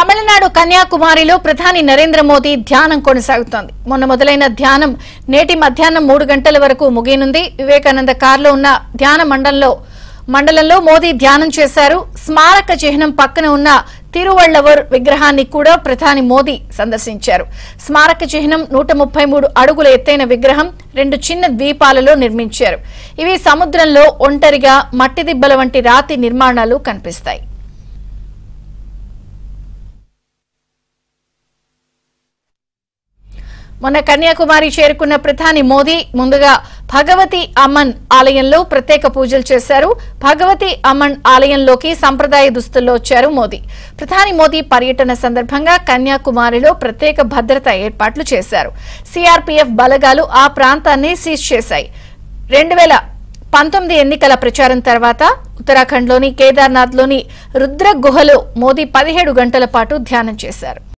తమిళనాడు కన్యాకుమారిలో ప్రధాని నరేంద్ర మోదీ ధ్యానం కొనసాగుతోంది. మొన్న మొదలైన ధ్యానం నేటి మధ్యాహ్నం 3 గంటల వరకు ముగియనుంది. వివేకానంద కార్లో ఉన్న ధ్యాన మండలంలో మోదీ ధ్యానం చేశారు. స్మారక చిహ్నం పక్కన ఉన్న తిరువళ్లవర్ విగ్రహాన్ని కూడా ప్రధాని మోదీ సందర్శించారు. స్మారక చిహ్నం 133 అడుగుల ఎత్తైన విగ్రహం 2 చిన్న ద్వీపాలలో నిర్మించారు. ఇవి సముద్రంలో ఒంటరిగా మట్టి దిబ్బల వంటి రాతి నిర్మాణాలు కనిపిస్తాయి. మొన్న కన్యాకుమారి చేరుకున్న ప్రధాని మోదీ ముందుగా భగవతి అమ్మన్ ఆలయంలో ప్రత్యేక పూజలు చేశారు. భగవతి అమ్మన్ ఆలయంలోకి సంప్రదాయ దుస్తుల్లో వచ్చారు మోదీ. ప్రధాని మోదీ పర్యటన సందర్భంగా కన్యాకుమారిలో ప్రత్యేక భద్రతా ఏర్పాట్లు చేశారు. సిఆర్పీఎఫ్ బలగాలు ఆ ప్రాంతాన్ని సీజ్ చేశాయి. 2019 ఎన్నికల ప్రచారం తర్వాత ఉత్తరాఖండ్లోని కేదార్నాథ్లోని రుద్ర గుహలో మోదీ 17 గంటల పాటు ధ్యానం చేశారు.